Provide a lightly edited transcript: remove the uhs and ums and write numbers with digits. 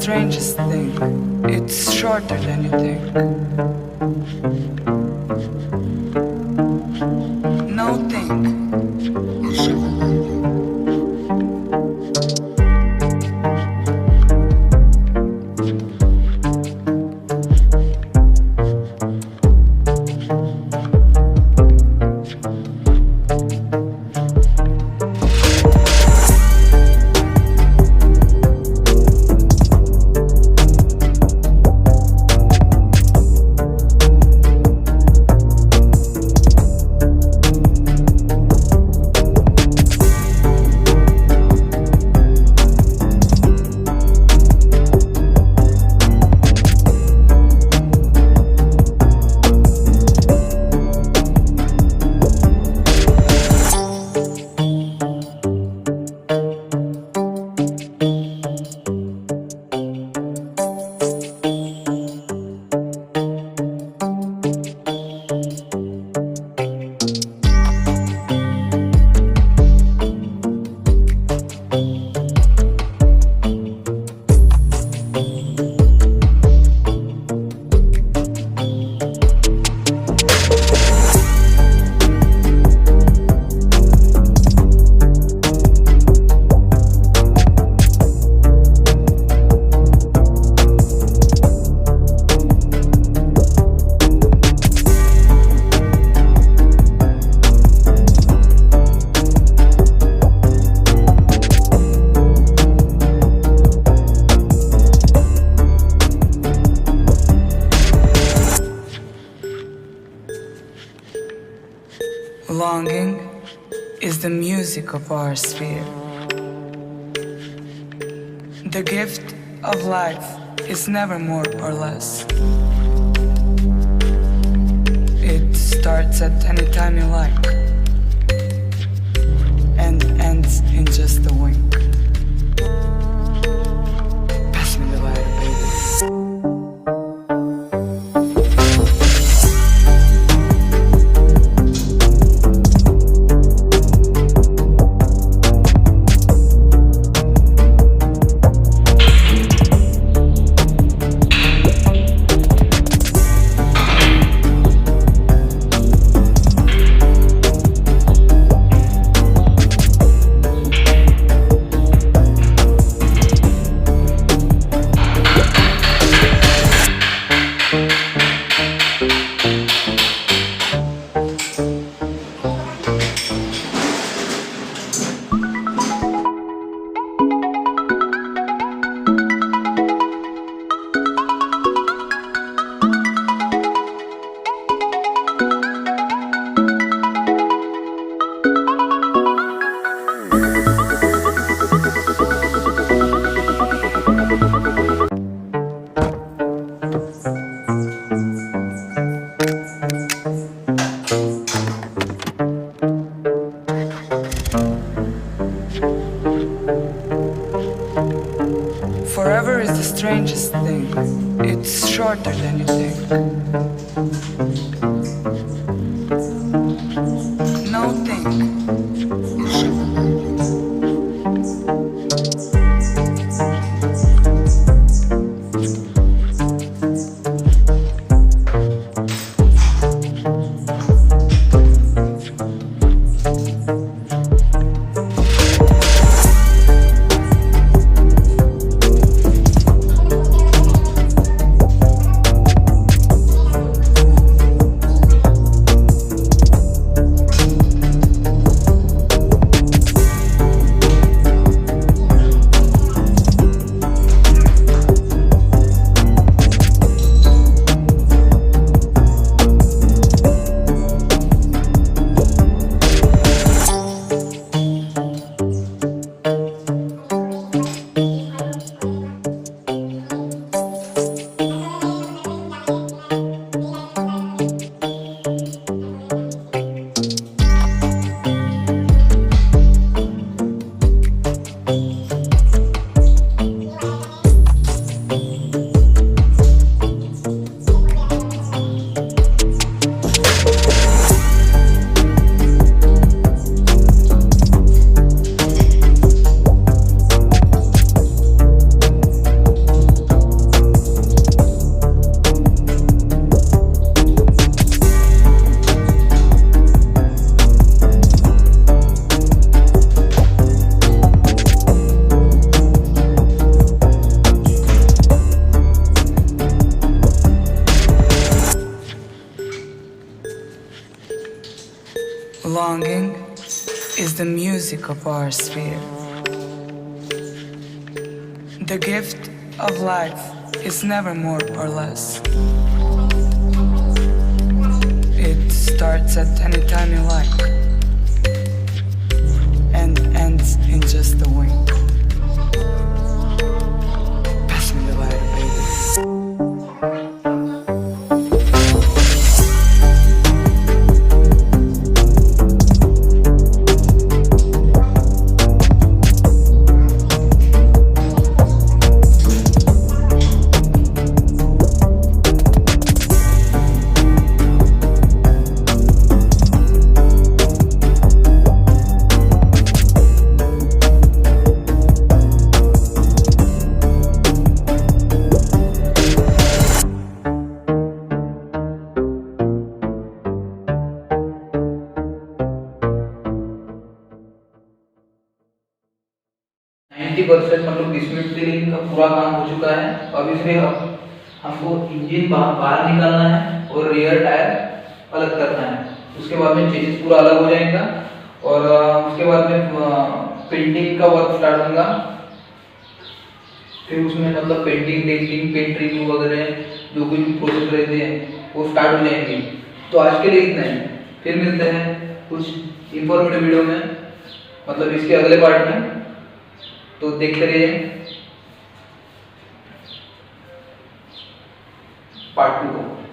strangest thing. It's shorter than you think. No think. Longing is the music of our sphere. The gift of life is never more or less. It starts at any time you like and ends in just a wink. Pass me the lighter, baby. Forever is the strangest thing. It's shorter than you think. No think. the music of our sphere. The gift of life is never more or less. It starts at any time you like and ends in just a wink. Pass me the light, baby. मतलब डिस्मेंटलिंग का पूरा काम हो चुका है। अब इसमें हमको इंजन बाहर निकालना है और रियर टायर अलग करना है। उसके बाद में चेसिस पूरा अलग हो जाएगा और उसके बाद में पेंटिंग का वर्क स्टार्ट होगा। फिर उसमें मतलब पेंटिंग डेंटिंग पेंट रिव्यू वगैरह जो कुछ भी प्रोसेस रहते हैं वो स्टार्ट हो जाएंगे। तो आज के लिए इतना ही, फिर मिलते हैं कुछ इंफॉर्मेटिव वीडियो में, मतलब इसके अगले पार्ट में। तो देखते रहिए पार्ट 2 को।